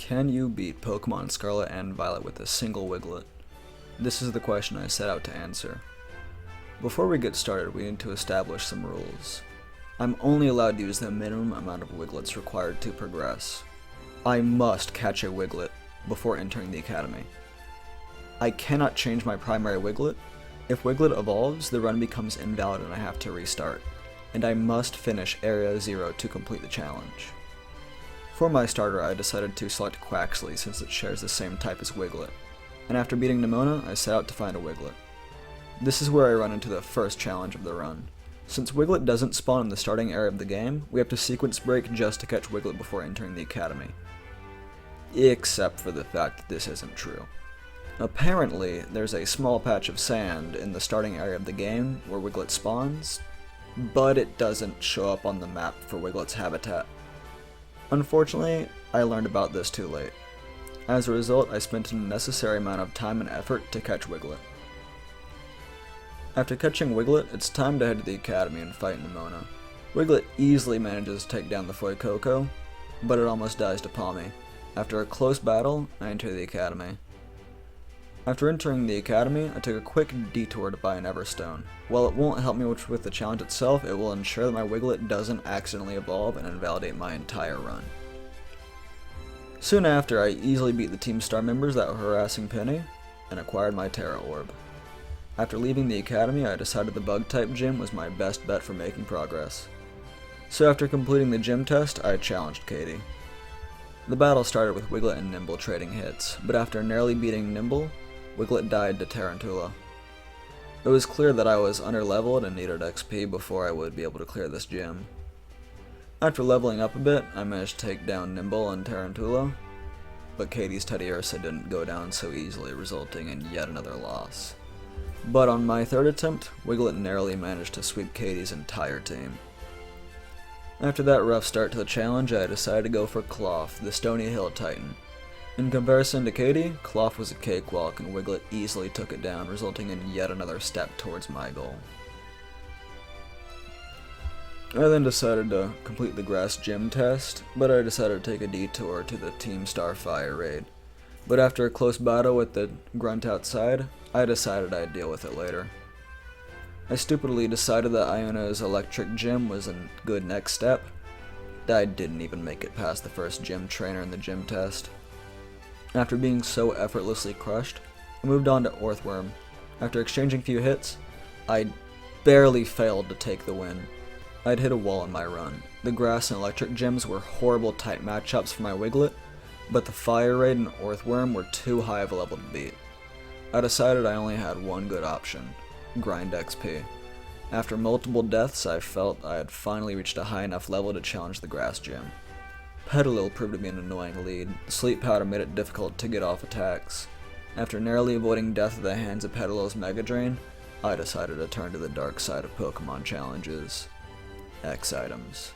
Can you beat Pokemon Scarlet and Violet with a single Wiglett? This is the question I set out to answer. Before we get started, we need to establish some rules. I'm only allowed to use the minimum amount of Wiglets required to progress. I must catch a Wiglett before entering the academy. I cannot change my primary Wiglett. If Wiglett evolves, the run becomes invalid and I have to restart. And I must finish Area 0 to complete the challenge. For my starter, I decided to select Quaxly since it shares the same type as Wiglett, and after beating Nemona, I set out to find a Wiglett. This is where I run into the first challenge of the run. Since Wiglett doesn't spawn in the starting area of the game, we have to sequence break just to catch Wiglett before entering the academy. Except for the fact that this isn't true. Apparently, there's a small patch of sand in the starting area of the game where Wiglett spawns, but it doesn't show up on the map for Wiglett's habitat. Unfortunately, I learned about this too late. As a result, I spent an unnecessary amount of time and effort to catch Wiglett. After catching Wiglett, it's time to head to the academy and fight Nemona. Wiglett easily manages to take down the Fuecoco, but it almost dies to Palmy. After a close battle, I enter the academy. After entering the academy, I took a quick detour to buy an Everstone. While it won't help me with the challenge itself, it will ensure that my Wiglett doesn't accidentally evolve and invalidate my entire run. Soon after, I easily beat the Team Star members that were harassing Penny, and acquired my Terra Orb. After leaving the academy, I decided the Bug-type gym was my best bet for making progress. So after completing the gym test, I challenged Katie. The battle started with Wiglett and Nimble trading hits, but after narrowly beating Nimble, Wiglett died to Tarantula. It was clear that I was under-leveled and needed XP before I would be able to clear this gym. After leveling up a bit, I managed to take down Nimble and Tarantula, but Katie's Teddiursa didn't go down so easily, resulting in yet another loss. But on my third attempt, Wiglett narrowly managed to sweep Katie's entire team. After that rough start to the challenge, I decided to go for Cloth, the Stony Hill Titan. In comparison to Katie, Cloth was a cakewalk and Wiglett easily took it down, resulting in yet another step towards my goal. I then decided to complete the grass gym test, but I decided to take a detour to the Team Starfire raid. But after a close battle with the grunt outside, I decided I'd deal with it later. I stupidly decided that Iona's electric gym was a good next step. I didn't even make it past the first gym trainer in the gym test. After being so effortlessly crushed, I moved on to Orthworm. After exchanging a few hits, I barely failed to take the win. I'd hit a wall in my run. The grass and electric gyms were horrible tight matchups for my Wiglett, but the Fire Raid and Orthworm were too high of a level to beat. I decided I only had one good option: grind XP. After multiple deaths, I felt I had finally reached a high enough level to challenge the grass gym. Petalil proved to be an annoying lead. Sleep Powder made it difficult to get off attacks. After narrowly avoiding death at the hands of Petalil's Mega Drain, I decided to turn to the dark side of Pokemon challenges: X items.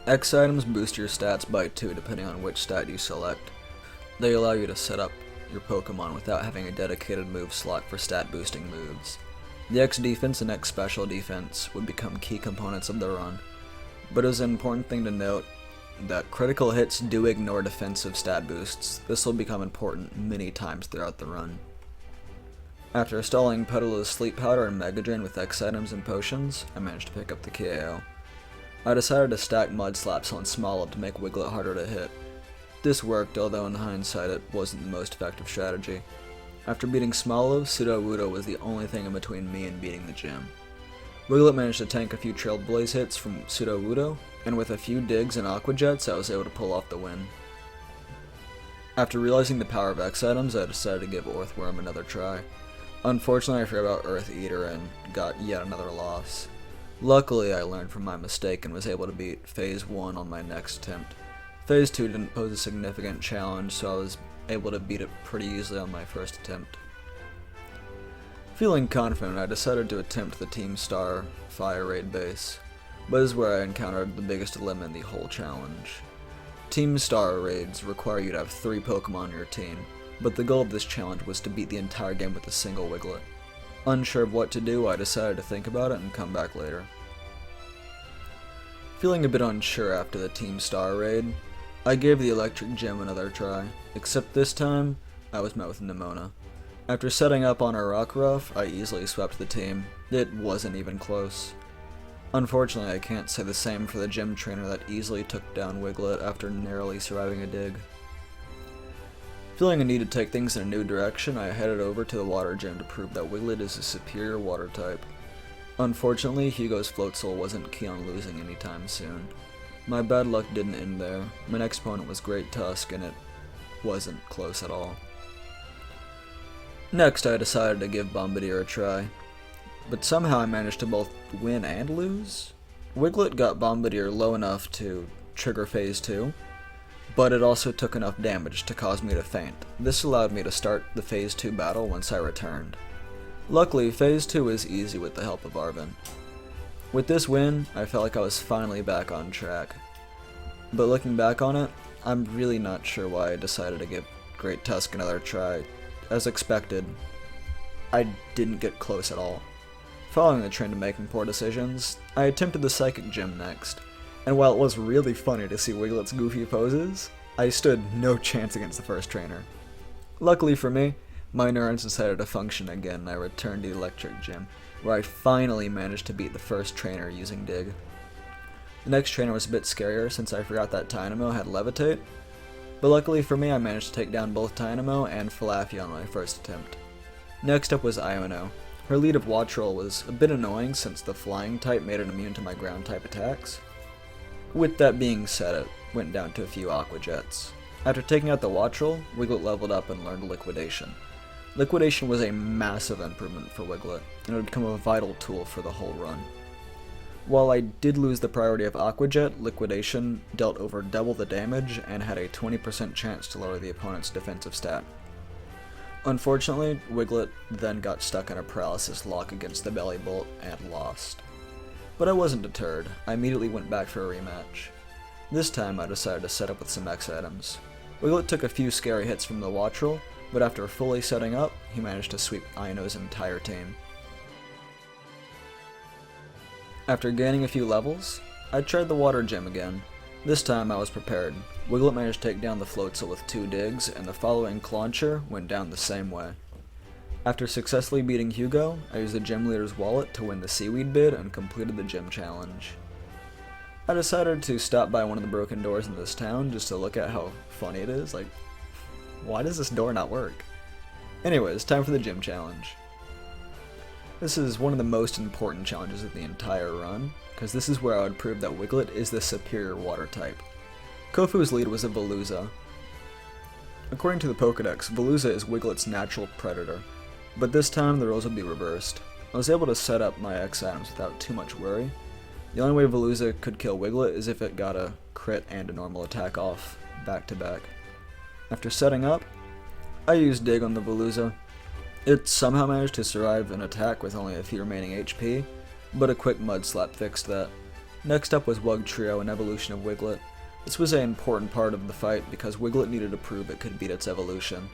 X items boost your stats by 2 depending on which stat you select. They allow you to set up your Pokemon without having a dedicated move slot for stat boosting moves. The X defense and X special defense would become key components of the run, but it is an important thing to note that critical hits do ignore defensive stat boosts. This will become important many times throughout the run. After installing Petalil's Sleep Powder and Mega Drain with X items and potions, I managed to pick up the KO. I decided to stack Mud Slaps on SmallAnt to make Wiglett harder to hit. This worked, although in hindsight it wasn't the most effective strategy. After beating Smolov, Sudowoodo was the only thing in between me and beating the gym. Wiglett managed to tank a few Trailblaze hits from Sudowoodo, and with a few digs and Aqua Jets, I was able to pull off the win. After realizing the power of X items, I decided to give Orthworm another try. Unfortunately, I forgot about Earth Eater and got yet another loss. Luckily, I learned from my mistake and was able to beat Phase 1 on my next attempt. Phase 2 didn't pose a significant challenge, so I was able to beat it pretty easily on my first attempt. Feeling confident, I decided to attempt the Team Star Fire Raid base, but this is where I encountered the biggest dilemma in the whole challenge. Team Star Raids require you to have 3 Pokemon on your team, but the goal of this challenge was to beat the entire game with a single Wiglett. Unsure of what to do, I decided to think about it and come back later. Feeling a bit unsure after the Team Star Raid, I gave the electric gym another try, except this time, I was met with Nimona. After setting up on a Rockruff, I easily swept the team. It wasn't even close. Unfortunately, I can't say the same for the gym trainer that easily took down Wiglett after narrowly surviving a dig. Feeling a need to take things in a new direction, I headed over to the water gym to prove that Wiglett is a superior water type. Unfortunately, Hugo's Floatzel wasn't keen on losing anytime soon. My bad luck didn't end there. My next opponent was Great Tusk, and it wasn't close at all. Next, I decided to give Bombardier a try, but somehow I managed to both win and lose. Wiglett got Bombardier low enough to trigger Phase 2, but it also took enough damage to cause me to faint. This allowed me to start the Phase 2 battle once I returned. Luckily, Phase 2 is easy with the help of Arven. With this win, I felt like I was finally back on track. But looking back on it, I'm really not sure why I decided to give Great Tusk another try. As expected, I didn't get close at all. Following the trend of making poor decisions, I attempted the Psychic Gym next, and while it was really funny to see Wiglett's goofy poses, I stood no chance against the first trainer. Luckily for me, my neurons decided to function again and I returned to the Electric Gym, where I finally managed to beat the first trainer using Dig. The next trainer was a bit scarier since I forgot that Tynamo had Levitate, but luckily for me I managed to take down both Tynamo and Falafia on my first attempt. Next up was Iono. Her lead of Wattrel was a bit annoying since the flying type made it immune to my ground type attacks. With that being said, it went down to a few Aqua Jets. After taking out the Wattrel, Wiglett leveled up and learned Liquidation. Liquidation was a massive improvement for Wiglett, and it would become a vital tool for the whole run. While I did lose the priority of Aqua Jet, Liquidation dealt over double the damage and had a 20% chance to lower the opponent's defensive stat. Unfortunately, Wiglett then got stuck in a paralysis lock against the Belly Bolt and lost. But I wasn't deterred. I immediately went back for a rematch. This time I decided to set up with some X items. Wiglett took a few scary hits from the Wattrel, but after fully setting up, he managed to sweep Iono's entire team. After gaining a few levels, I tried the Water Gym again. This time I was prepared. Wiglett managed to take down the Floatzel with 2 digs, and the following Clauncher went down the same way. After successfully beating Hugo, I used the gym leader's wallet to win the Seaweed bid and completed the gym challenge. I decided to stop by one of the broken doors in this town just to look at how funny it is. Like, why does this door not work? Anyways, time for the gym challenge. This is one of the most important challenges of the entire run, because this is where I would prove that Wiglett is the superior water type. Kofu's lead was a Veluza. According to the Pokedex, Veluza is Wiglett's natural predator, but this time the roles would be reversed. I was able to set up my X items without too much worry. The only way Veluza could kill Wiglett is if it got a crit and a normal attack off back to back. After setting up, I used Dig on the Veluza. It somehow managed to survive an attack with only a few remaining HP, but a quick Mud Slap fixed that. Next up was Wug Trio, an evolution of Wiglett. This was an important part of the fight because Wiglett needed to prove it could beat its evolution.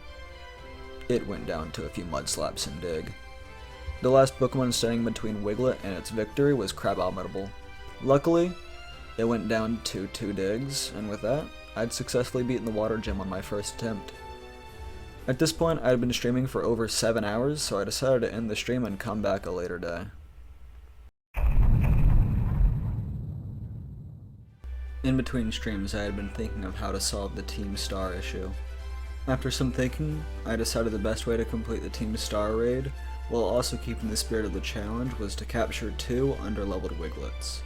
It went down to a few Mud Slaps and Dig. The last Pokemon standing between Wiglett and its victory was Crabominable. Luckily, it went down to 2 digs, and with that, I'd successfully beaten the Water Gym on my first attempt. At this point, I had been streaming for over 7 hours, so I decided to end the stream and come back a later day. In between streams, I had been thinking of how to solve the Team Star issue. After some thinking, I decided the best way to complete the Team Star raid, while also keeping the spirit of the challenge, was to capture 2 underleveled Wigletts,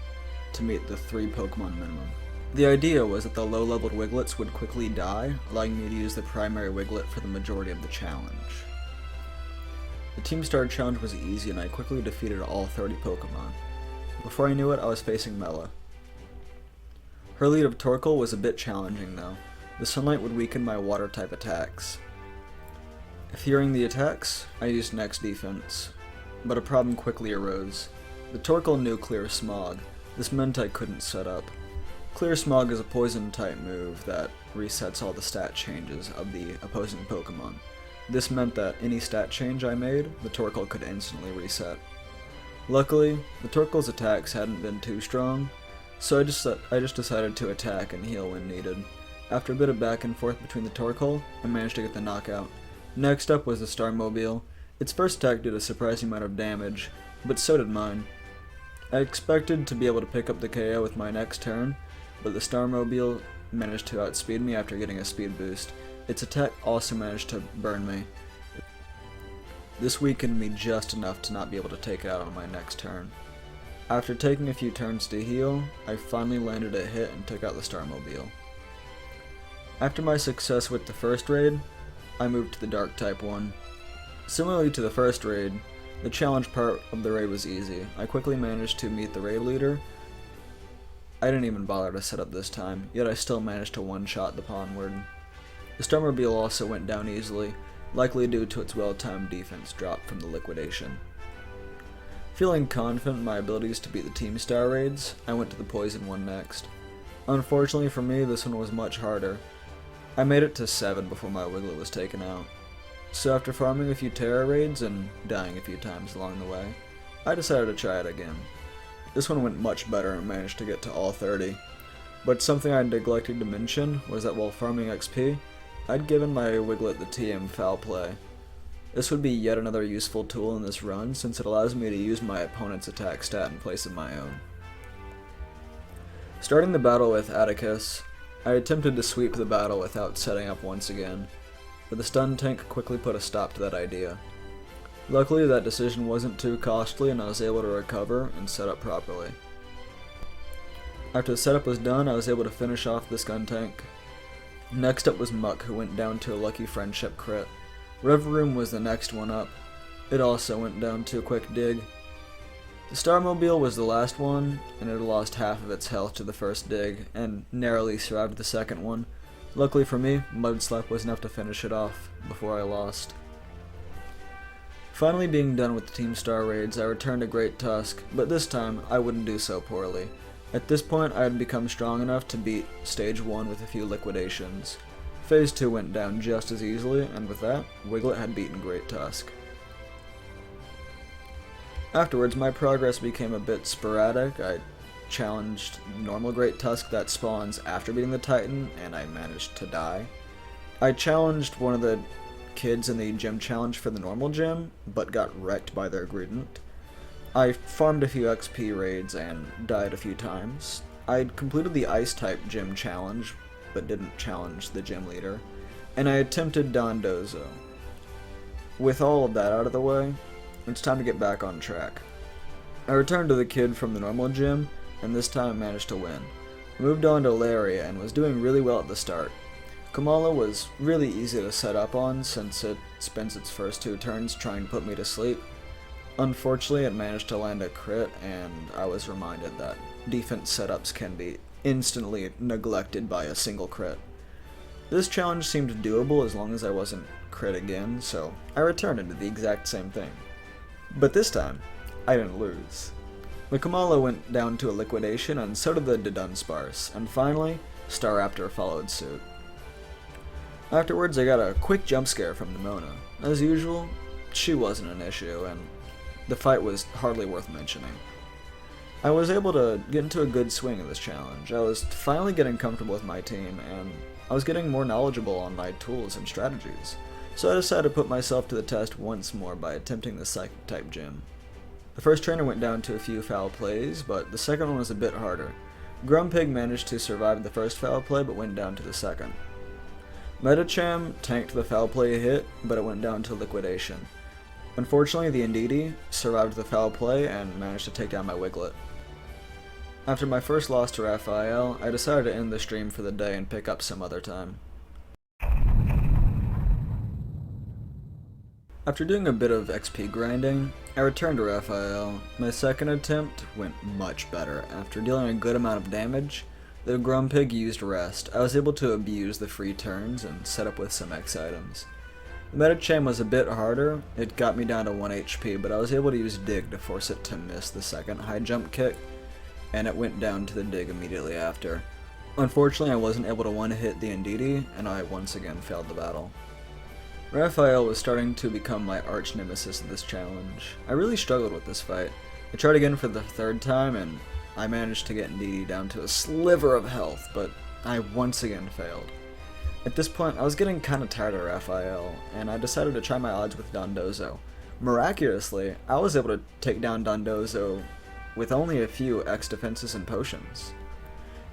to meet the 3 Pokemon minimum. The idea was that the low-leveled Wigletts would quickly die, allowing me to use the primary Wiglett for the majority of the challenge. The Team Star challenge was easy and I quickly defeated all 30 Pokemon. Before I knew it, I was facing Mela. Her lead of Torkoal was a bit challenging though. The Sunlight would weaken my water-type attacks. Fearing the attacks, I used Next Defense, but a problem quickly arose. The Torkoal knew Clear Smog. This meant I couldn't set up. Clear Smog is a poison-type move that resets all the stat changes of the opposing Pokemon. This meant that any stat change I made, the Torkoal could instantly reset. Luckily, the Torkoal's attacks hadn't been too strong, so I just decided to attack and heal when needed. After a bit of back and forth between the Torkoal, I managed to get the knockout. Next up was the Starmobile. Its first attack did a surprising amount of damage, but so did mine. I expected to be able to pick up the KO with my next turn, but the Starmobile managed to outspeed me after getting a speed boost. Its attack also managed to burn me. This weakened me just enough to not be able to take it out on my next turn. After taking a few turns to heal, I finally landed a hit and took out the Starmobile. After my success with the first raid, I moved to the Dark type one. Similarly to the first raid, the challenge part of the raid was easy. I quickly managed to meet the raid leader. I didn't even bother to set up this time, yet I still managed to one-shot the Pawnward. The Starmobile also went down easily, likely due to its well-timed defense drop from the liquidation. Feeling confident in my abilities to beat the Team Star raids, I went to the Poison one next. Unfortunately for me, this one was much harder. I made it to 7 before my Wiglett was taken out. So after farming a few Terra raids and dying a few times along the way, I decided to try it again. This one went much better and managed to get to all 30. But something I neglected to mention was that while farming XP, I'd given my Wiglett the TM Foul Play. This would be yet another useful tool in this run since it allows me to use my opponent's attack stat in place of my own. Starting the battle with Atticus, I attempted to sweep the battle without setting up once again, but the stun tank quickly put a stop to that idea. Luckily that decision wasn't too costly and I was able to recover and set up properly. After the setup was done, I was able to finish off the stun tank. Next up was Muck, who went down to a lucky friendship crit. Rev Room was the next one up. It also went down to a quick dig. The Starmobile was the last one, and it had lost half of its health to the first dig, and narrowly survived the second one. Luckily for me, Mud Slap was enough to finish it off before I lost. Finally being done with the Team Star raids, I returned to Great Tusk, but this time I wouldn't do so poorly. At this point I had become strong enough to beat Stage 1 with a few liquidations. Phase 2 went down just as easily, and with that, Wiglett had beaten Great Tusk. Afterwards, my progress became a bit sporadic. I challenged normal Great Tusk that spawns after beating the Titan, and I managed to die. I challenged one of the kids in the gym challenge for the normal gym, but got wrecked by their Greedent. I farmed a few XP raids and died a few times. I'd completed the Ice-type gym challenge, but didn't challenge the gym leader, and I attempted Dondozo. With all of that out of the way, it's time to get back on track. I returned to the kid from the normal gym, and this time I managed to win. I moved on to Laria and was doing really well at the start. Kamala was really easy to set up on since it spends its first 2 turns trying to put me to sleep. Unfortunately, it managed to land a crit, and I was reminded that defense setups can be instantly neglected by a single crit. This challenge seemed doable as long as I wasn't crit again, so I returned and did the exact same thing. But this time, I didn't lose. The Kamala went down to a liquidation, and so did the Dunsparce, and finally, Staraptor followed suit. Afterwards, I got a quick jump scare from Nimona. As usual, she wasn't an issue, and the fight was hardly worth mentioning. I was able to get into a good swing of this challenge. I was finally getting comfortable with my team, and I was getting more knowledgeable on my tools and strategies. So I decided to put myself to the test once more by attempting the Psychic-type gym. The first trainer went down to a few foul plays, but the second one was a bit harder. Grumpig managed to survive the first foul play, but went down to the second. Medicham tanked the foul play hit, but it went down to liquidation. Unfortunately, the Indeedee survived the foul play and managed to take down my Wiglett. After my first loss to Raphael, I decided to end the stream for the day and pick up some other time. After doing a bit of XP grinding, I returned to Raphael. My second attempt went much better. After dealing a good amount of damage, the Grumpig used Rest. I was able to abuse the free turns and set up with some X items. The Medicham was a bit harder. It got me down to 1 HP, but I was able to use Dig to force it to miss the second high jump kick, and it went down to the Dig immediately after. Unfortunately, I wasn't able to one-hit the Indeedee, and I once again failed the battle. Raphael was starting to become my arch nemesis in this challenge. I really struggled with this fight. I tried again for the 3rd time, and I managed to get Indeedee down to a sliver of health, but I once again failed. At this point, I was getting kinda tired of Raphael, and I decided to try my odds with Dondozo. Miraculously, I was able to take down Dondozo with only a few X defenses and potions.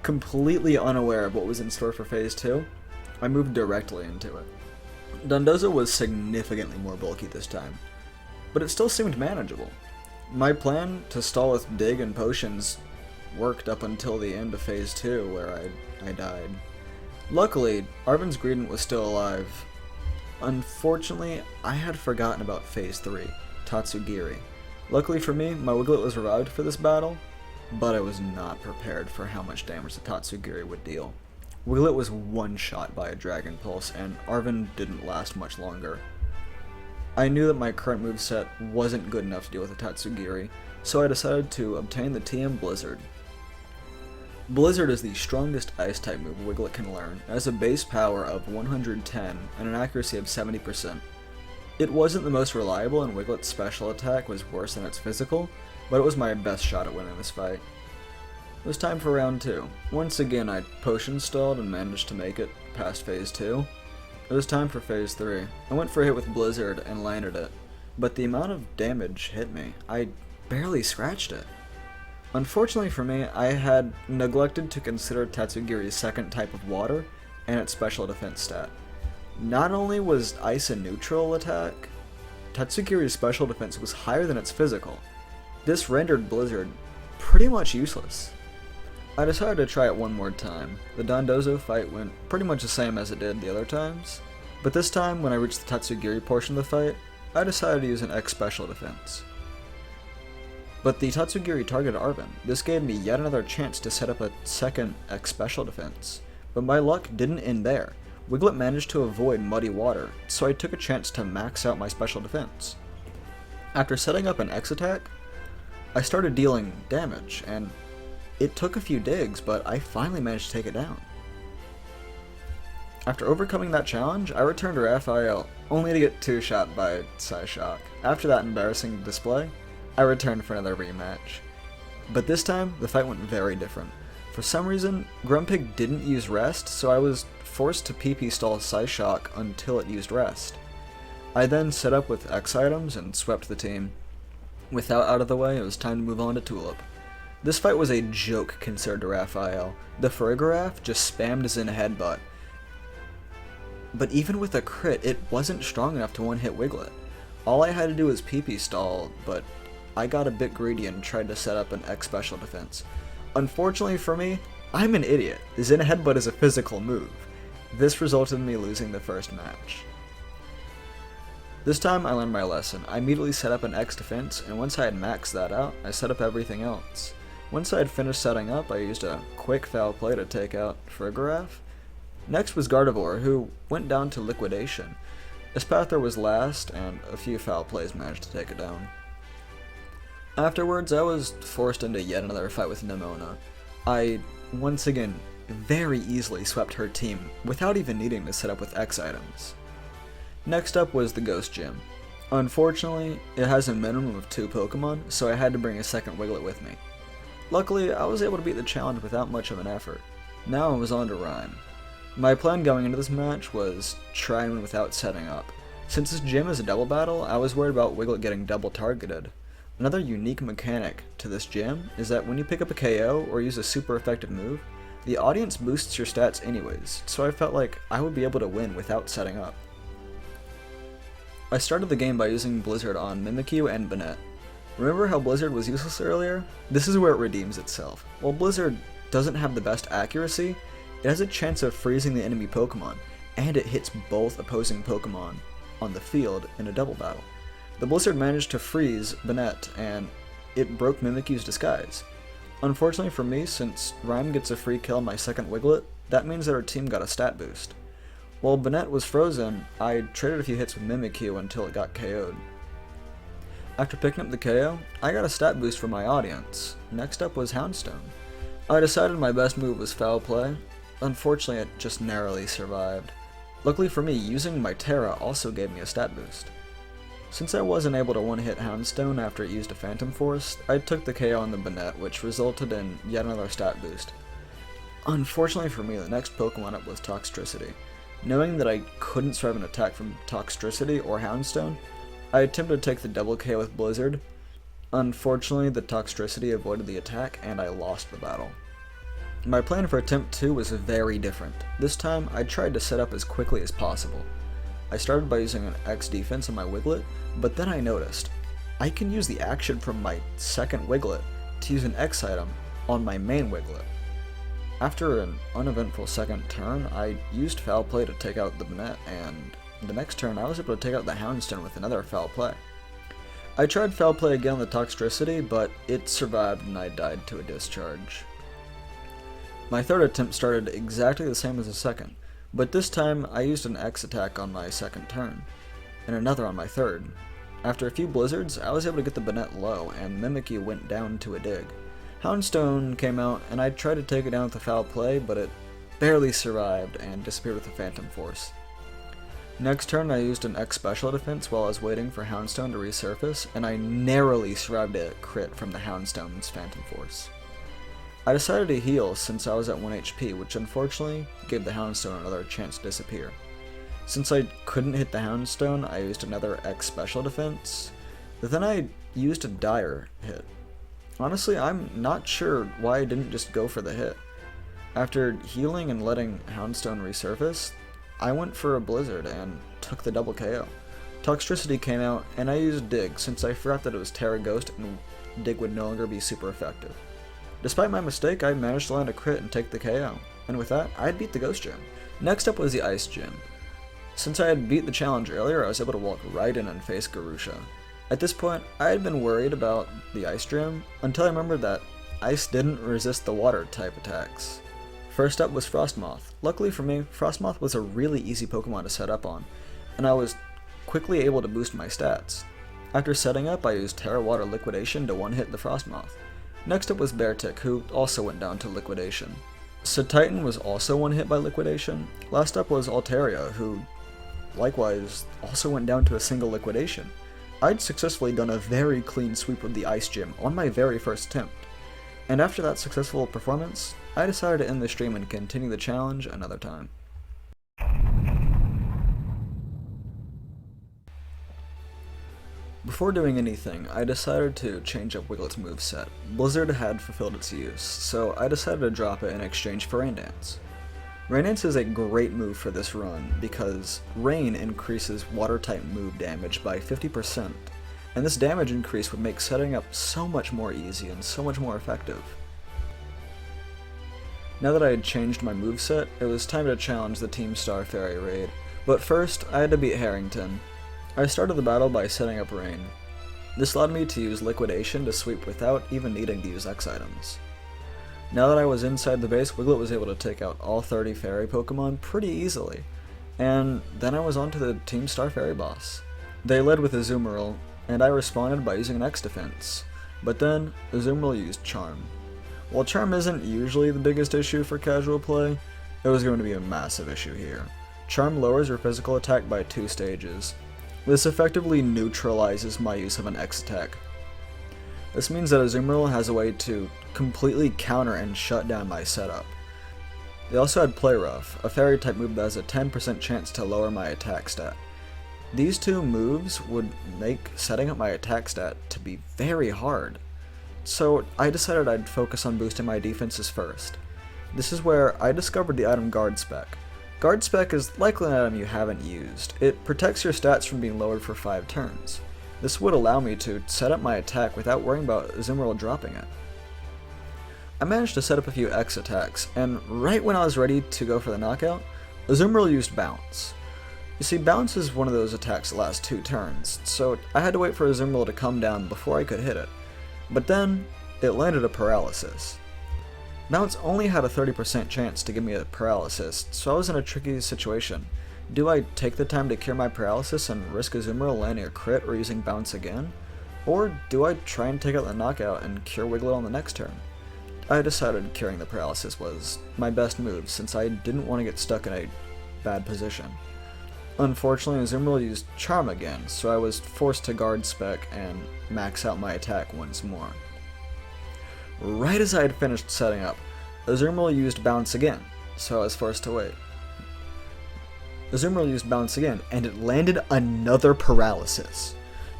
Completely unaware of what was in store for Phase 2, I moved directly into it. Dondozo was significantly more bulky this time, but it still seemed manageable. My plan to stall with Dig and potions worked up until the end of Phase 2, where I died. Luckily, Arven's Greedent was still alive. Unfortunately, I had forgotten about Phase 3, Tatsugiri. Luckily for me, my Wiglett was revived for this battle, but I was not prepared for how much damage the Tatsugiri would deal. Wiglett was one-shot by a Dragon Pulse, and Arven didn't last much longer. I knew that my current moveset wasn't good enough to deal with the Tatsugiri, so I decided to obtain the TM Blizzard. Blizzard is the strongest Ice-type move Wiglett can learn. It has a base power of 110 and an accuracy of 70%. It wasn't the most reliable, and Wiglett's special attack was worse than its physical, but it was my best shot at winning this fight. It was time for round 2. Once again, I potion stalled and managed to make it past Phase 2. It was time for Phase 3. I went for a hit with Blizzard and landed it, but the amount of damage hit me. I barely scratched it. Unfortunately for me, I had neglected to consider Tatsugiri's second type of water and its special defense stat. Not only was Ice a neutral attack, Tatsugiri's special defense was higher than its physical. This rendered Blizzard pretty much useless. I decided to try it one more time. The Dondozo fight went pretty much the same as it did the other times, but this time when I reached the Tatsugiri portion of the fight, I decided to use an X special defense. But the Tatsugiri targeted Arven. This gave me yet another chance to set up a second X special defense, but my luck didn't end there. Wiglett managed to avoid Muddy Water, so I took a chance to max out my special defense. After setting up an X attack, I started dealing damage, and it took a few digs, but I finally managed to take it down. After overcoming that challenge, I returned to Raphael, only to get two-shot by Psyshock. After that embarrassing display, I returned for another rematch. But this time, the fight went very different. For some reason, Grumpig didn't use rest, so I was forced to PP stall Psyshock until it used rest. I then set up with X items and swept the team. With that out of the way, it was time to move on to Tulip. This fight was a joke compared to Raphael. The Farigiraf just spammed his in headbutt. But even with a crit, it wasn't strong enough to one-hit Wiglett. All I had to do was PP stall, but I got a bit greedy and tried to set up an X special defense. Unfortunately for me, I'm an idiot. Zen Headbutt is a physical move. This resulted in me losing the first match. This time I learned my lesson. I immediately set up an X defense, and once I had maxed that out, I set up everything else. Once I had finished setting up, I used a quick foul play to take out Farigiraf. Next was Gardevoir, who went down to liquidation. Espather was last, and a few foul plays managed to take it down. Afterwards, I was forced into yet another fight with Nemona. I, once again, very easily swept her team without even needing to set up with X items. Next up was the Ghost Gym. Unfortunately, it has a minimum of 2 Pokemon, so I had to bring a second Wiglett with me. Luckily, I was able to beat the challenge without much of an effort. Now it was on to Rhyme. My plan going into this match was try and win without setting up. Since this gym is a double battle, I was worried about Wiglett getting double targeted. Another unique mechanic to this gym is that when you pick up a KO or use a super effective move, the audience boosts your stats anyways, so I felt like I would be able to win without setting up. I started the game by using Blizzard on Mimikyu and Banette. Remember how Blizzard was useless earlier? This is where it redeems itself. While Blizzard doesn't have the best accuracy, it has a chance of freezing the enemy Pokemon, and it hits both opposing Pokemon on the field in a double battle. The Blizzard managed to freeze Banette, and it broke Mimikyu's disguise. Unfortunately for me, since Rhyme gets a free kill on my second Wiglett, that means that our team got a stat boost. While Banette was frozen, I traded a few hits with Mimikyu until it got KO'd. After picking up the KO, I got a stat boost for my audience. Next up was Houndstone. I decided my best move was Foul Play. Unfortunately, it just narrowly survived. Luckily for me, using my Terra also gave me a stat boost. Since I wasn't able to one-hit Houndstone after it used a Phantom Force, I took the KO on the Banette, which resulted in yet another stat boost. Unfortunately for me, the next Pokemon up was Toxtricity. Knowing that I couldn't survive an attack from Toxtricity or Houndstone, I attempted to take the double KO with Blizzard. Unfortunately, the Toxtricity avoided the attack and I lost the battle. My plan for attempt 2 was very different. This time, I tried to set up as quickly as possible. I started by using an X defense on my Wiglett, but then I noticed I can use the action from my second Wiglett to use an X item on my main Wiglett. After an uneventful second turn, I used Foul Play to take out the Banette, and the next turn I was able to take out the Houndstone with another Foul Play. I tried Foul Play again on the Toxtricity, but it survived and I died to a Discharge. My third attempt started exactly the same as the second, but this time I used an X attack on my second turn, and another on my third. After a few blizzards, I was able to get the Banette low, and Mimikyu went down to a dig. Houndstone came out, and I tried to take it down with a Foul Play, but it barely survived and disappeared with a Phantom Force. Next turn, I used an X special defense while I was waiting for Houndstone to resurface, and I narrowly survived a crit from the Houndstone's Phantom Force. I decided to heal since I was at 1 HP, which unfortunately gave the Houndstone another chance to disappear. Since I couldn't hit the Houndstone, I used another X special defense, but then I used a Dire hit. Honestly, I'm not sure why I didn't just go for the hit. After healing and letting Houndstone resurface, I went for a Blizzard and took the double KO. Toxtricity came out, and I used Dig since I forgot that it was Terra Ghost and Dig would no longer be super effective. Despite my mistake, I managed to land a crit and take the KO, and with that, I had beat the Ghost Gym. Next up was the Ice Gym. Since I had beat the challenge earlier, I was able to walk right in and face Garusha. At this point, I had been worried about the Ice Gym until I remembered that Ice didn't resist the Water type attacks. First up was Frostmoth. Luckily for me, Frostmoth was a really easy Pokemon to set up on, and I was quickly able to boost my stats. After setting up, I used Terra Water Liquidation to one-hit the Frostmoth. Next up was Beartic, who also went down to Liquidation. Titan was also one hit by Liquidation. Last up was Altaria, who likewise also went down to a single Liquidation. I'd successfully done a very clean sweep of the Ice Gym on my very first attempt. And after that successful performance, I decided to end the stream and continue the challenge another time. Before doing anything, I decided to change up Wiglett's moveset. Blizzard had fulfilled its use, so I decided to drop it in exchange for Rain Dance. Rain Dance is a great move for this run, because Rain increases Water-type move damage by 50%, and this damage increase would make setting up so much more easy and so much more effective. Now that I had changed my moveset, it was time to challenge the Team Star Fairy raid, but first I had to beat Harrington. I started the battle by setting up Rain. This allowed me to use Liquidation to sweep without even needing to use X items. Now that I was inside the base, Wiglett was able to take out all 30 Fairy Pokemon pretty easily, and then I was on to the Team Star Fairy boss. They led with Azumarill, and I responded by using an X defense, but then Azumarill used Charm. While Charm isn't usually the biggest issue for casual play, it was going to be a massive issue here. Charm lowers your physical attack by 2 stages. This effectively neutralizes my use of an X attack. This means that Azumarill has a way to completely counter and shut down my setup. They also had Play Rough, a fairy type move that has a 10% chance to lower my attack stat. These two moves would make setting up my attack stat to be very hard. So I decided I'd focus on boosting my defenses first. This is where I discovered the item Guard Spec. Guard Spec is likely an item you haven't used. It protects your stats from being lowered for 5 turns. This would allow me to set up my attack without worrying about Azumarill dropping it. I managed to set up a few X attacks, and right when I was ready to go for the knockout, Azumarill used Bounce. You see, Bounce is one of those attacks that lasts 2 turns, so I had to wait for Azumarill to come down before I could hit it. But then, it landed a Paralysis. Bounce only had a 30% chance to give me a Paralysis, so I was in a tricky situation. Do I take the time to cure my Paralysis and risk Azumarill landing a crit or using Bounce again? Or do I try and take out the knockout and cure Wiglett on the next turn? I decided curing the Paralysis was my best move since I didn't want to get stuck in a bad position. Unfortunately, Azumarill used Charm again, so I was forced to Guard Spec and max out my attack once more. Right as I had finished setting up, Azumarill used Bounce again, so I was forced to wait. Azumarill used Bounce again, and it landed another paralysis.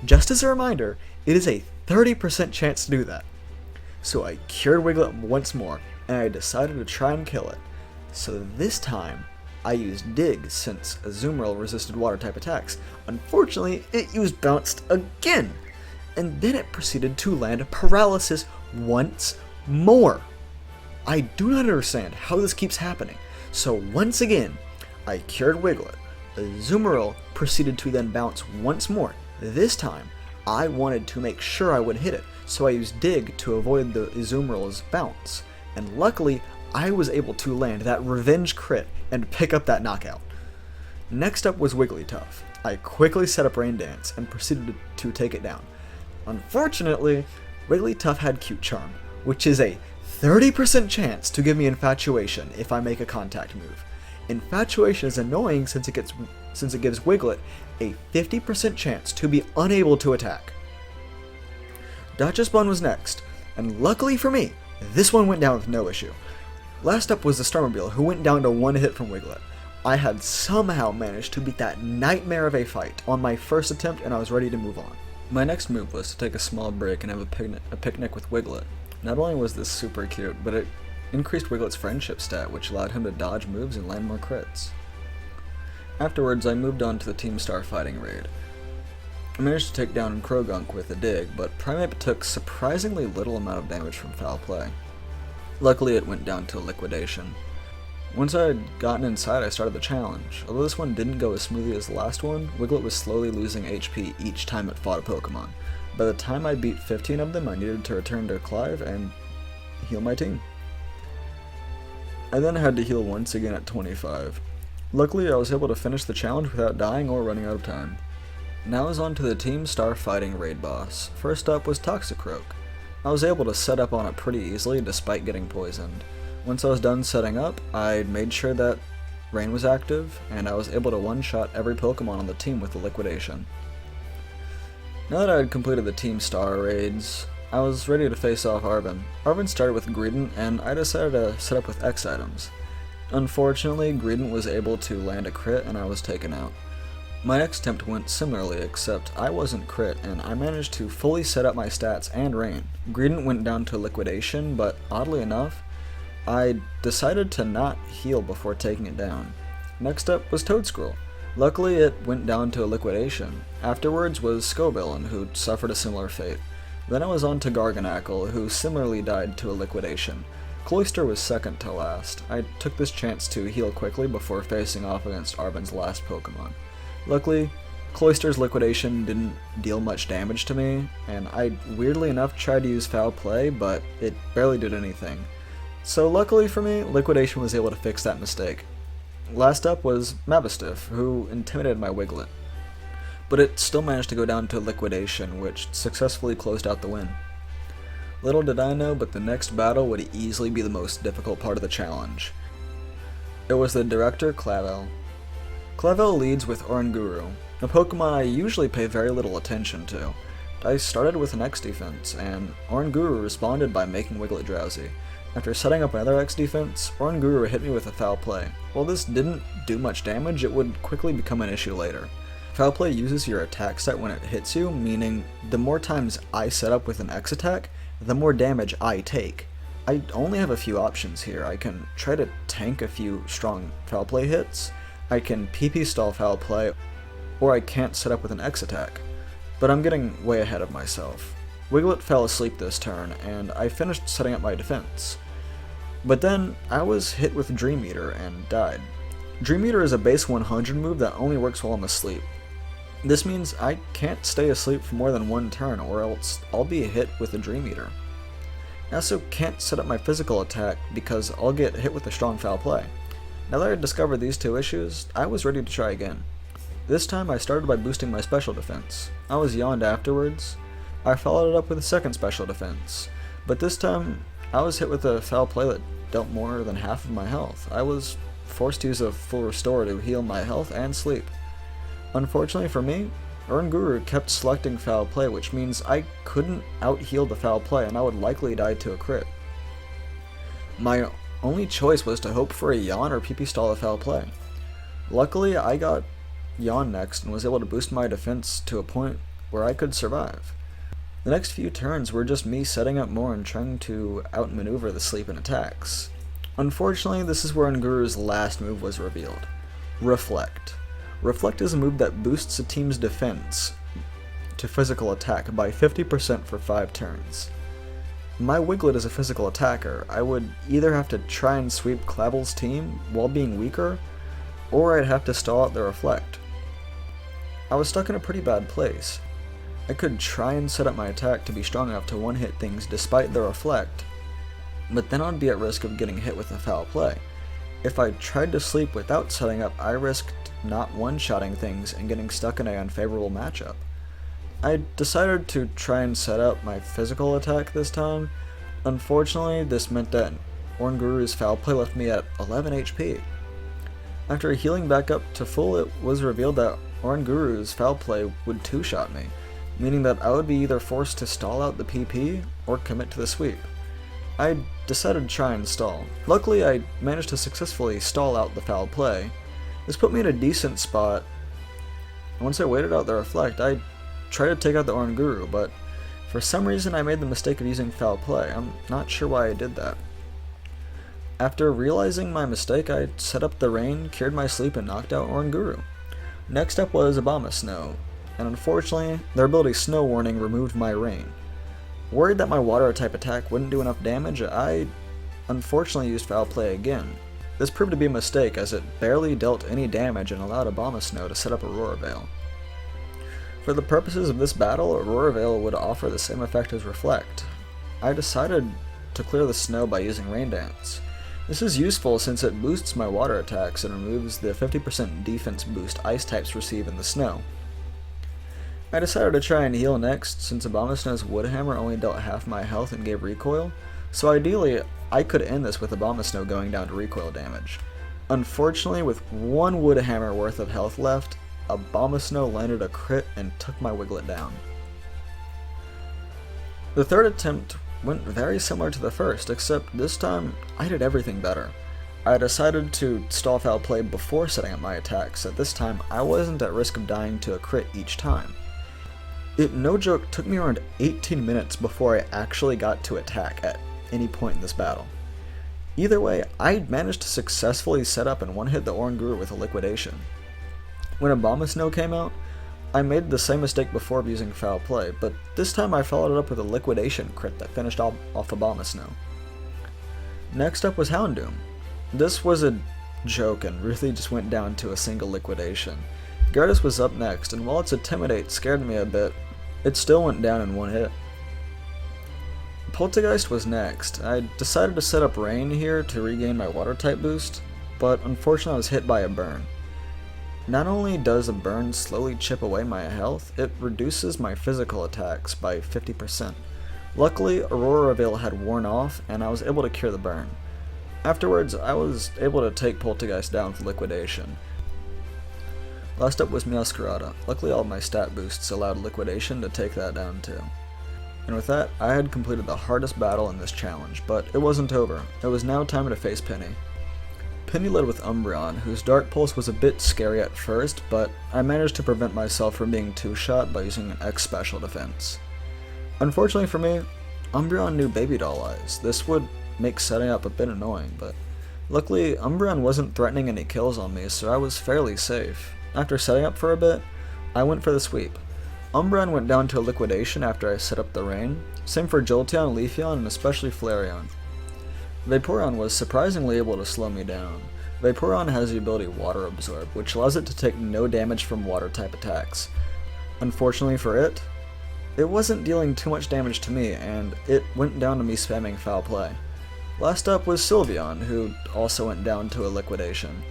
Just as a reminder, it is a 30% chance to do that. So I cured Wiglett once more, and I decided to try and kill it. So this time, I used Dig since Azumarill resisted water-type attacks. Unfortunately, it used Bounced again, and then it proceeded to land paralysis once more. I do not understand how this keeps happening. So once again, I cured Wiglett. Azumarill proceeded to then bounce once more. This time, I wanted to make sure I would hit it, so I used Dig to avoid the Azumarill's bounce. And luckily, I was able to land that revenge crit and pick up that knockout. Next up was Wigglytuff. I quickly set up Rain Dance and proceeded to take it down. Unfortunately, Wigglytuff had Cute Charm, which is a 30% chance to give me Infatuation if I make a contact move. Infatuation is annoying since it gives Wiglett a 50% chance to be unable to attack. Duchess Bun was next, and luckily for me, this one went down with no issue. Last up was the Starmobile, who went down to one hit from Wiglett. I had somehow managed to beat that nightmare of a fight on my first attempt, and I was ready to move on. My next move was to take a small break and have a picnic with Wiglett. Not only was this super cute, but it increased Wiglett's friendship stat, which allowed him to dodge moves and land more crits. Afterwards, I moved on to the Team Star fighting raid. I managed to take down Krogunk with a Dig, but Primeape took surprisingly little amount of damage from foul play. Luckily, it went down to liquidation. Once I had gotten inside, I started the challenge. Although this one didn't go as smoothly as the last one, Wiglett was slowly losing HP each time it fought a Pokemon. By the time I beat 15 of them, I needed to return to Clive and heal my team. I then had to heal once again at 25. Luckily, I was able to finish the challenge without dying or running out of time. Now is on to the Team Star fighting raid boss. First up was Toxicroak. I was able to set up on it pretty easily despite getting poisoned. Once I was done setting up, I made sure that Rain was active, and I was able to one-shot every Pokemon on the team with the liquidation. Now that I had completed the Team Star raids, I was ready to face off Arven. Arven started with Greedent, and I decided to set up with X items. Unfortunately, Greedent was able to land a crit and I was taken out. My next attempt went similarly, except I wasn't crit, and I managed to fully set up my stats and Rain. Greedent went down to liquidation, but oddly enough, I decided to not heal before taking it down. Next up was Toedscruel. Luckily, it went down to a liquidation. Afterwards was Scovillain, who suffered a similar fate. Then I was on to Garganacl, who similarly died to a liquidation. Cloyster was second to last. I took this chance to heal quickly before facing off against Arven's last Pokemon. Luckily, Cloyster's liquidation didn't deal much damage to me, and I weirdly enough tried to use Foul Play, but it barely did anything. So luckily for me, liquidation was able to fix that mistake. Last up was Mabosstiff, who intimidated my Wiglett. But it still managed to go down to liquidation, which successfully closed out the win. Little did I know, but the next battle would easily be the most difficult part of the challenge. It was the Director Clavel. Clavel leads with Oranguru, a Pokemon I usually pay very little attention to. I started with an X defense, and Oranguru responded by making Wiglett drowsy. After setting up another X defense, Oranguru hit me with a Foul Play. While this didn't do much damage, it would quickly become an issue later. Foul Play uses your attack set when it hits you, meaning the more times I set up with an X attack, the more damage I take. I only have a few options here. I can try to tank a few strong Foul Play hits, I can PP stall Foul Play, or I can't set up with an X attack. But I'm getting way ahead of myself. Wiglett fell asleep this turn, and I finished setting up my defense. But then, I was hit with Dream Eater and died. Dream Eater is a base 100 move that only works while I'm asleep. This means I can't stay asleep for more than one turn, or else I'll be hit with a Dream Eater. I also can't set up my physical attack because I'll get hit with a strong Foul Play. Now that I had discovered these two issues, I was ready to try again. This time I started by boosting my special defense. I was yawned afterwards. I followed it up with a second special defense, but this time I was hit with a Foul Play that dealt more than half of my health. I was forced to use a full restore to heal my health and sleep. Unfortunately for me, Oranguru kept selecting Foul Play, which means I couldn't out-heal the Foul Play and I would likely die to a crit. My only choice was to hope for a yawn or PP stall a foul play. Luckily, I got yawn next and was able to boost my defense to a point where I could survive. The next few turns were just me setting up more and trying to outmaneuver the sleep and attacks. Unfortunately, this is where Nguru's last move was revealed. Reflect. Reflect is a move that boosts a team's defense to physical attack by 50% for 5 turns. My Wiglett is a physical attacker. I would either have to try and sweep Clabble's team while being weaker, or I'd have to stall out the Reflect. I was stuck in a pretty bad place. I could try and set up my attack to be strong enough to one-hit things despite the Reflect, but then I'd be at risk of getting hit with a foul play. If I tried to sleep without setting up, I risked not one-shotting things and getting stuck in an unfavorable matchup. I decided to try and set up my physical attack this time. Unfortunately, this meant that Nguru's foul play left me at 11 HP. After healing back up to full, it was revealed that Nguru's foul play would two-shot me, meaning that I would be either forced to stall out the PP or commit to the sweep. I decided to try and stall. Luckily, I managed to successfully stall out the foul play. This put me in a decent spot. Once I waited out the Reflect, I tried to take out the Nguru, but for some reason I made the mistake of using foul play. I'm not sure why I did that. After realizing my mistake, I set up the rain, cured my sleep, and knocked out Nguru. Next up was Abomasnow, and unfortunately, their ability Snow Warning removed my rain. Worried that my water type attack wouldn't do enough damage, I unfortunately used foul play again. This proved to be a mistake as it barely dealt any damage and allowed Abomasnow to set up Aurora Veil. For the purposes of this battle, Aurora Veil would offer the same effect as Reflect. I decided to clear the snow by using Rain Dance. This is useful since it boosts my water attacks and removes the 50% defense boost ice types receive in the snow. I decided to try and heal next since Abomasnow's Wood Hammer only dealt half my health and gave recoil, so ideally I could end this with Abomasnow going down to recoil damage. Unfortunately, with one Wood Hammer worth of health left, Abomasnow landed a crit and took my Wiglett down. The third attempt went very similar to the first, except this time I did everything better. I decided to stall foul play before setting up my attack, so this time I wasn't at risk of dying to a crit each time. It, no joke, took me around 18 minutes before I actually got to attack at any point in this battle. Either way, I managed to successfully set up and one-hit the Oranguru with a liquidation. When Abomasnow came out, I made the same mistake before of using foul play, but this time I followed it up with a liquidation crit that finished off Abomasnow. Next up was Houndoom. This was a joke and really just went down to a single liquidation. Gyarados was up next, and while its Intimidate scared me a bit, it still went down in one hit. Poltergeist was next. I decided to set up Rain here to regain my water type boost, but unfortunately I was hit by a burn. Not only does a burn slowly chip away my health, it reduces my physical attacks by 50%. Luckily, Aurora Veil had worn off, and I was able to cure the burn. Afterwards, I was able to take Poltergeist down with liquidation. Last up was Meowscarada. Luckily, all of my stat boosts allowed liquidation to take that down too. And with that, I had completed the hardest battle in this challenge, but it wasn't over. It was now time to face Penny. Penny led with Umbreon, whose Dark Pulse was a bit scary at first, but I managed to prevent myself from being two-shot by using an X special defense. Unfortunately for me, Umbreon knew Baby Doll Eyes. This would make setting up a bit annoying, but luckily Umbreon wasn't threatening any kills on me, so I was fairly safe. After setting up for a bit, I went for the sweep. Umbreon went down to a liquidation after I set up the rain, same for Jolteon, Leafeon, and especially Flareon. Vaporeon was surprisingly able to slow me down. Vaporeon has the ability Water Absorb, which allows it to take no damage from water type attacks. Unfortunately for it wasn't dealing too much damage to me, and it went down to me spamming foul play. Last up was Sylveon, who also went down to a liquidation.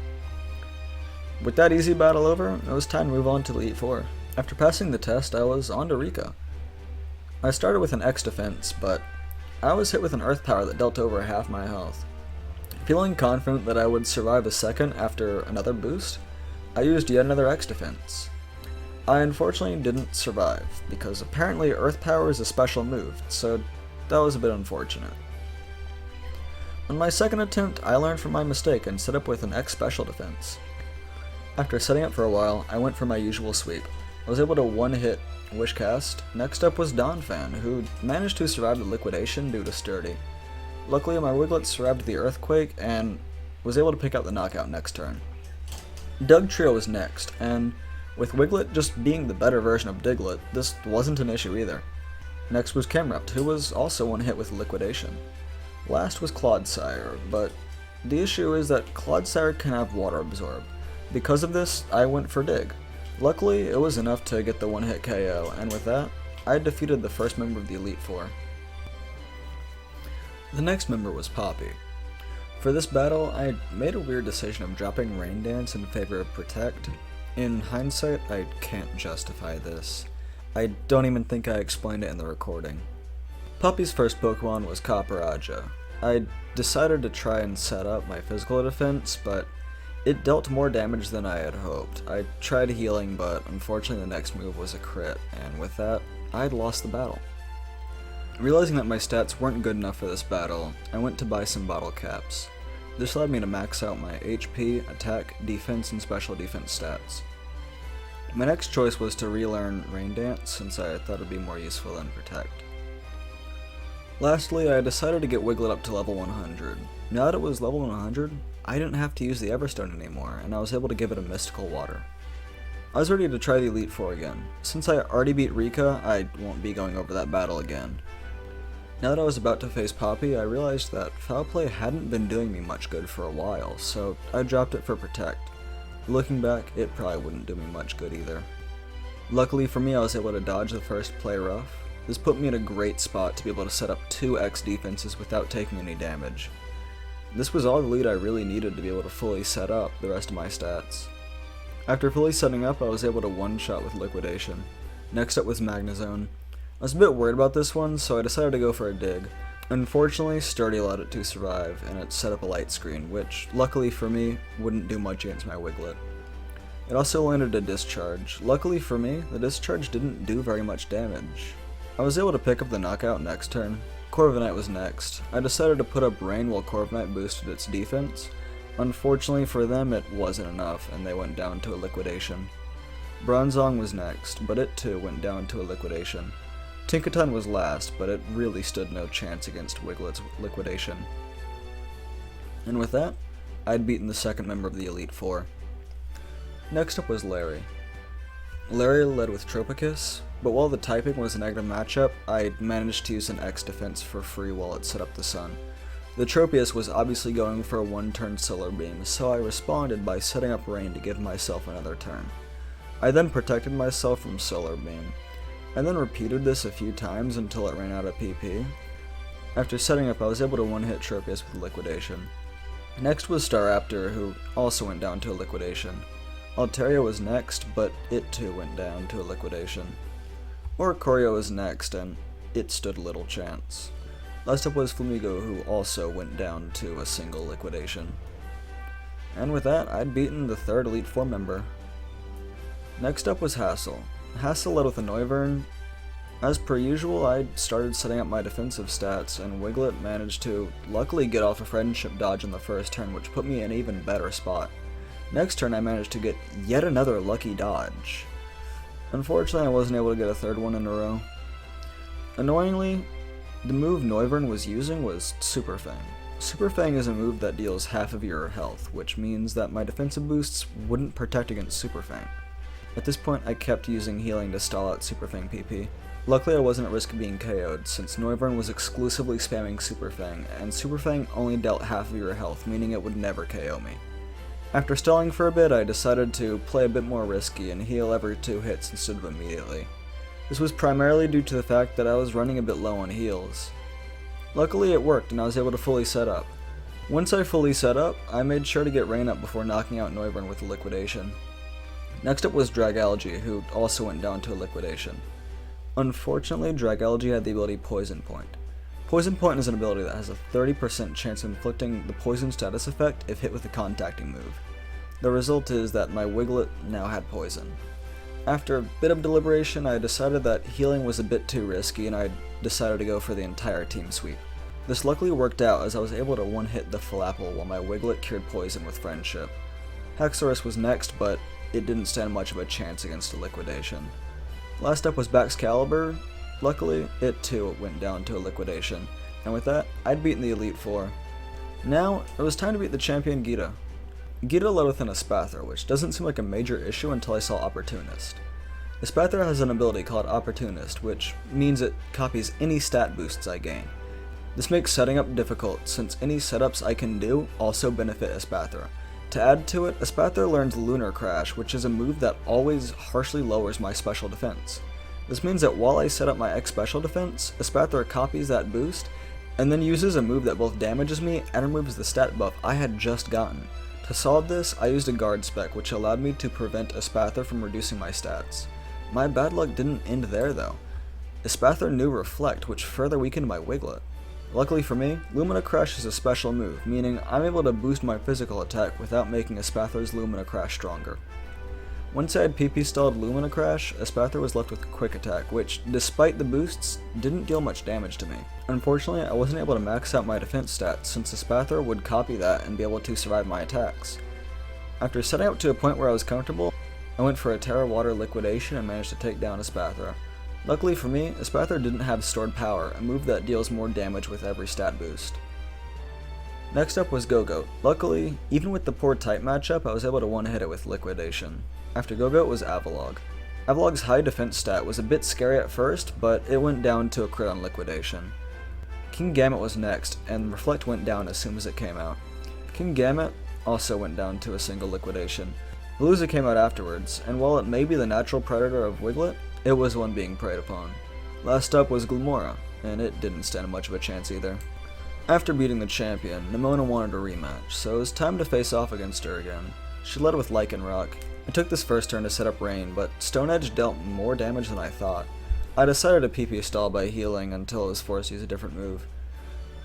With that easy battle over, it was time to move on to Elite Four. After passing the test, I was on to Rika. I started with an X defense, but I was hit with an Earth Power that dealt over half my health. Feeling confident that I would survive a second after another boost, I used yet another X defense. I unfortunately didn't survive, because apparently Earth Power is a special move, so that was a bit unfortunate. On my second attempt, I learned from my mistake and set up with an X special defense. After setting up for a while, I went for my usual sweep. I was able to one-hit Wish Cast. Next up was Donphan, who managed to survive the liquidation due to Sturdy. Luckily, my Wiglett survived the Earthquake and was able to pick out the knockout next turn. Dugtrio was next, and with Wiglett just being the better version of Diglett, this wasn't an issue either. Next was Camerupt, who was also one hit with liquidation. Last was Clodsire, but the issue is that Clodsire can have Water Absorb. Because of this, I went for Dig. Luckily, it was enough to get the one-hit KO, and with that, I defeated the first member of the Elite Four. The next member was Poppy. For this battle, I made a weird decision of dropping Rain Dance in favor of Protect. In hindsight, I can't justify this. I don't even think I explained it in the recording. Poppy's first Pokemon was Copperajah. I decided to try and set up my physical defense, but it dealt more damage than I had hoped. I tried healing, but unfortunately the next move was a crit, and with that, I had lost the battle. Realizing that my stats weren't good enough for this battle, I went to buy some bottle caps. This allowed me to max out my HP, attack, defense, and special defense stats. My next choice was to relearn Rain Dance, since I thought it would be more useful than Protect. Lastly, I decided to get Wiglett up to level 100. Now that it was level 100, I didn't have to use the Everstone anymore, and I was able to give it a Mystical Water. I was ready to try the Elite Four again. Since I already beat Rika, I won't be going over that battle again. Now that I was about to face Poppy, I realized that Foul Play hadn't been doing me much good for a while, so I dropped it for Protect. Looking back, it probably wouldn't do me much good either. Luckily for me, I was able to dodge the first Play Rough. This put me in a great spot to be able to set up 2 X defenses without taking any damage. This was all the lead I really needed to be able to fully set up the rest of my stats. After fully setting up, I was able to one-shot with Liquidation. Next up was Magnezone. I was a bit worried about this one, so I decided to go for a Dig. Unfortunately, Sturdy allowed it to survive, and it set up a Light Screen, which, luckily for me, wouldn't do much against my Wiglett. It also landed a Discharge. Luckily for me, the Discharge didn't do very much damage. I was able to pick up the knockout next turn. Corviknight was next. I decided to put up Rain while Corviknight boosted its defense. Unfortunately for them, it wasn't enough, and they went down to a Liquidation. Bronzong was next, but it too went down to a Liquidation. Tinkaton was last, but it really stood no chance against Wiglett's Liquidation. And with that, I'd beaten the second member of the Elite Four. Next up was Larry. Larry led with Tropicus, but while the typing was a negative matchup, I managed to use an X defense for free while it set up the Sun. The Tropius was obviously going for a one-turn Solar Beam, so I responded by setting up Rain to give myself another turn. I then protected myself from Solar Beam. I then repeated this a few times until it ran out of PP. After setting up, I was able to one-hit Tropius with Liquidation. Next was Staraptor, who also went down to a Liquidation. Altaria was next, but it too went down to a Liquidation. Oricorio was next, and it stood little chance. Last up was Flamigo, who also went down to a single Liquidation. And with that, I'd beaten the third Elite Four member. Next up was Hassel. Hassel led with a Noivern. As per usual, I started setting up my defensive stats, and Wiglett managed to luckily get off a Friendship Dodge on the first turn, which put me in an even better spot. Next turn, I managed to get yet another lucky dodge. Unfortunately, I wasn't able to get a third one in a row. Annoyingly, the move Noivern was using was Super Fang. Super Fang is a move that deals half of your health, which means that my defensive boosts wouldn't protect against Super Fang. At this point, I kept using healing to stall out Super Fang PP. Luckily, I wasn't at risk of being KO'd, since Noivern was exclusively spamming Super Fang, and Super Fang only dealt half of your health, meaning it would never KO me. After stalling for a bit, I decided to play a bit more risky and heal every 2 hits instead of immediately. This was primarily due to the fact that I was running a bit low on heals. Luckily, it worked, and I was able to fully set up. Once I fully set up, I made sure to get Rain up before knocking out Noivern with a Liquidation. Next up was Dragalge, who also went down to a Liquidation. Unfortunately, Dragalge had the ability Poison Point. Poison Point is an ability that has a 30% chance of inflicting the poison status effect if hit with a contacting move. The result is that my Wiglett now had poison. After a bit of deliberation, I decided that healing was a bit too risky, and I decided to go for the entire team sweep. This luckily worked out as I was able to one-hit the Falapple while my Wiglett cured poison with Friendship. Haxorus was next, but it didn't stand much of a chance against a Liquidation. Last up was Baxcalibur. Luckily, it too went down to a Liquidation, and with that, I'd beaten the Elite Four. Now, it was time to beat the champion Gita. Gita led with an Espathra, which doesn't seem like a major issue until I saw Opportunist. Espathra has an ability called Opportunist, which means it copies any stat boosts I gain. This makes setting up difficult, since any setups I can do also benefit Espathra. To add to it, Espathra learns Lunar Crash, which is a move that always harshly lowers my special defense. This means that while I set up my X special defense, Espathra copies that boost, and then uses a move that both damages me and removes the stat buff I had just gotten. To solve this, I used a guard spec, which allowed me to prevent Espathra from reducing my stats. My bad luck didn't end there though. Espathra knew Reflect, which further weakened my Wiglett. Luckily for me, Lumina Crash is a special move, meaning I'm able to boost my physical attack without making Espathra's Lumina Crash stronger. Once I had PP stalled Lumina Crash, Espathra was left with Quick Attack, which, despite the boosts, didn't deal much damage to me. Unfortunately, I wasn't able to max out my defense stats, since Espathra would copy that and be able to survive my attacks. After setting up to a point where I was comfortable, I went for a Terra Water Liquidation and managed to take down Espathra. Luckily for me, Espathra didn't have Stored Power, a move that deals more damage with every stat boost. Next up was Go-Goat. Luckily, even with the poor type matchup, I was able to one-hit it with Liquidation. After Go-Goat was Avalog. Avalog's high defense stat was a bit scary at first, but it went down to a crit on Liquidation. King Gamut was next, and Reflect went down as soon as it came out. King Gamut also went down to a single Liquidation. Veluza came out afterwards, and while it may be the natural predator of Wiglett, it was one being preyed upon. Last up was Glimmora, and it didn't stand much of a chance either. After beating the champion, Nimona wanted a rematch, so it was time to face off against her again. She led with Lycanroc. I took this first turn to set up Rain, but Stone Edge dealt more damage than I thought. I decided to PP stall by healing until I was forced to use a different move.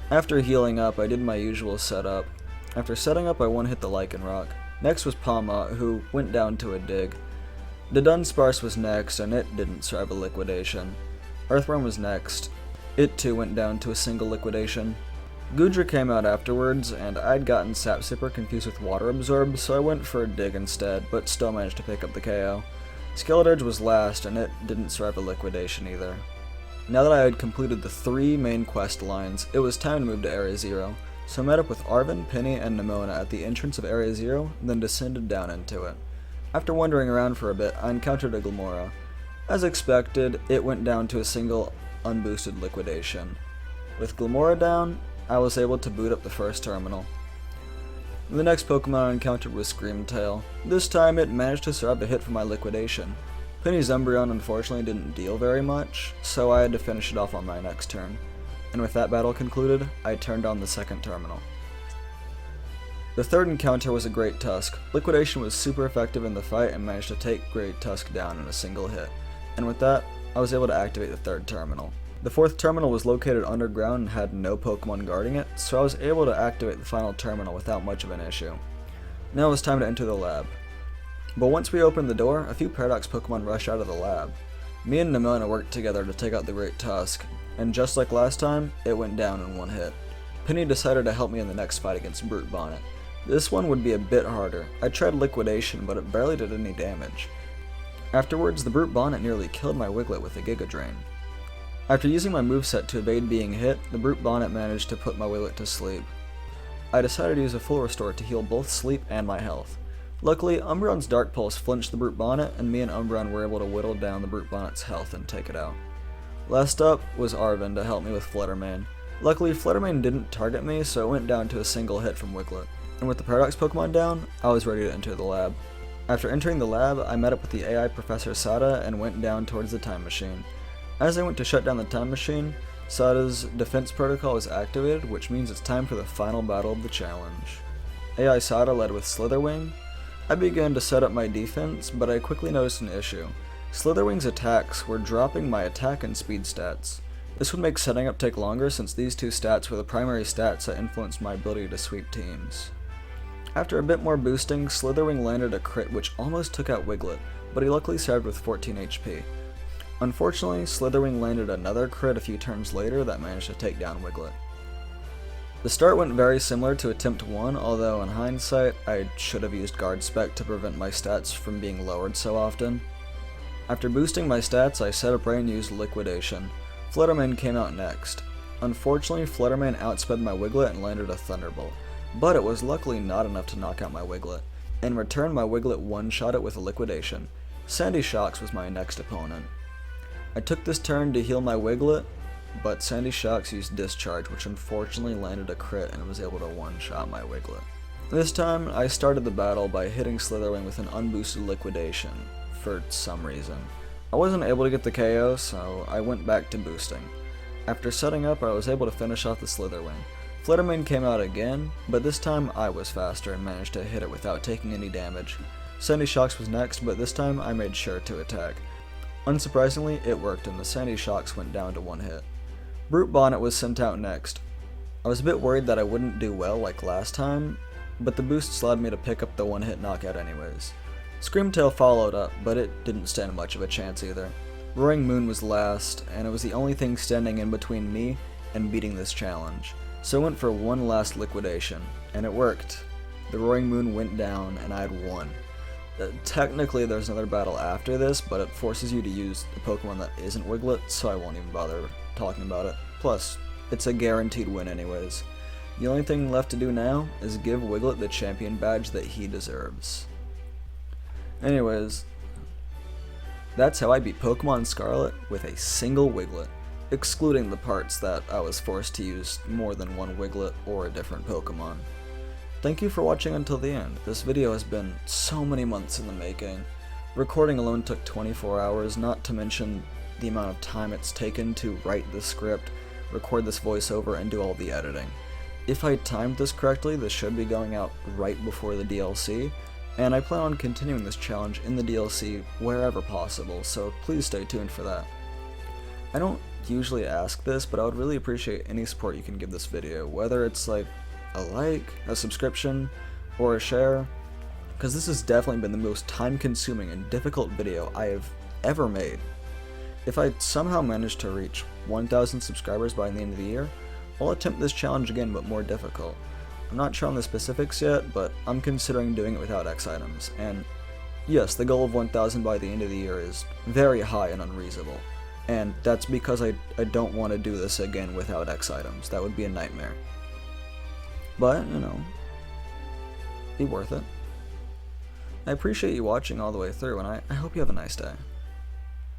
After healing up, I did my usual setup. After setting up, I one-hit the Lycanroc. Next was Palma, who went down to a Dig. The Dunsparce was next, and it didn't survive a Liquidation. Earthworm was next. It too went down to a single Liquidation. Goodra came out afterwards, and I'd gotten Sap Sipper confused with Water Absorb, so I went for a Dig instead, but still managed to pick up the KO. Skeleturge was last, and it didn't survive a Liquidation either. Now that I had completed the 3 main quest lines, it was time to move to Area 0, so I met up with Arven, Penny, and Nimona at the entrance of Area 0, then descended down into it. After wandering around for a bit, I encountered a Glimmora. As expected, it went down to a single unboosted Liquidation. With Glimmora down, I was able to boot up the first terminal. The next Pokemon I encountered was Screamtail. This time it managed to survive a hit from my Liquidation. Penny's Umbreon unfortunately didn't deal very much, so I had to finish it off on my next turn. And with that battle concluded, I turned on the second terminal. The third encounter was a Great Tusk. Liquidation was super effective in the fight and managed to take Great Tusk down in a single hit. And with that, I was able to activate the third terminal. The fourth terminal was located underground and had no Pokemon guarding it, so I was able to activate the final terminal without much of an issue. Now it was time to enter the lab. But once we opened the door, a few Paradox Pokemon rushed out of the lab. Me and Nimona worked together to take out the Great Tusk, and just like last time, it went down in one hit. Penny decided to help me in the next fight against Brute Bonnet. This one would be a bit harder. I tried Liquidation, but it barely did any damage. Afterwards, the Brute Bonnet nearly killed my Wiglett with a Giga Drain. After using my moveset to evade being hit, the Brute Bonnet managed to put my Wiglett to sleep. I decided to use a full restore to heal both sleep and my health. Luckily, Umbreon's Dark Pulse flinched the Brute Bonnet, and me and Umbreon were able to whittle down the Brute Bonnet's health and take it out. Last up was Arven to help me with Fluttermane. Luckily, Fluttermane didn't target me, so it went down to a single hit from Wiglett. And with the Paradox Pokemon down, I was ready to enter the lab. After entering the lab, I met up with the AI Professor Sada and went down towards the time machine. As I went to shut down the time machine, Sada's defense protocol was activated, which means it's time for the final battle of the challenge. AI Sada led with Slitherwing. I began to set up my defense, but I quickly noticed an issue. Slitherwing's attacks were dropping my attack and speed stats. This would make setting up take longer since these two stats were the primary stats that influenced my ability to sweep teams. After a bit more boosting, Slitherwing landed a crit which almost took out Wiglett, but he luckily survived with 14 HP. Unfortunately, Slitherwing landed another crit a few turns later that managed to take down Wiglett. The start went very similar to attempt 1, although in hindsight, I should have used guard spec to prevent my stats from being lowered so often. After boosting my stats, I set up right and used liquidation. Fluttermane came out next. Unfortunately, Fluttermane outsped my Wiglett and landed a Thunderbolt, but it was luckily not enough to knock out my Wiglett. In return, my Wiglett one-shot it with a liquidation. Sandy Shocks was my next opponent. I took this turn to heal my Wiglett, but Sandy Shocks used Discharge, which unfortunately landed a crit and was able to one-shot my Wiglett. This time, I started the battle by hitting Slitherwing with an unboosted liquidation, for some reason. I wasn't able to get the KO, so I went back to boosting. After setting up, I was able to finish off the Slitherwing. Fluttermane came out again, but this time I was faster and managed to hit it without taking any damage. Sandy Shocks was next, but this time I made sure to attack. Unsurprisingly, it worked and the Sandy Shocks went down to 1 hit. Brute Bonnet was sent out next. I was a bit worried that I wouldn't do well like last time, but the boosts allowed me to pick up the 1-hit knockout anyways. Screamtail followed up, but it didn't stand much of a chance either. Roaring Moon was last, and it was the only thing standing in between me and beating this challenge. So I went for one last liquidation, and it worked. The Roaring Moon went down, and I had won. Technically there's another battle after this, but it forces you to use a Pokemon that isn't Wiglett, so I won't even bother talking about it. Plus, it's a guaranteed win anyways. The only thing left to do now is give Wiglett the champion badge that he deserves. Anyways, that's how I beat Pokemon Scarlet with a single Wiglett, excluding the parts that I was forced to use more than one Wiglett or a different Pokemon. Thank you for watching until the end. This video has been so many months in the making. Recording alone took 24 hours, not to mention the amount of time it's taken to write the script, record this voiceover, and do all the editing. If I timed this correctly, this should be going out right before the DLC, and I plan on continuing this challenge in the DLC wherever possible, so please stay tuned for that. I don't usually ask this, but I would really appreciate any support you can give this video, whether it's like a like, a subscription, or a share, because this has definitely been the most time-consuming and difficult video I have ever made. If I somehow manage to reach 1,000 subscribers by the end of the year, I'll attempt this challenge again, but more difficult. I'm not sure on the specifics yet, but I'm considering doing it without X items, and yes, the goal of 1,000 by the end of the year is very high and unreasonable, and that's because I don't want to do this again without X items. That would be a nightmare. But, you know, be worth it. I appreciate you watching all the way through, and I hope you have a nice day.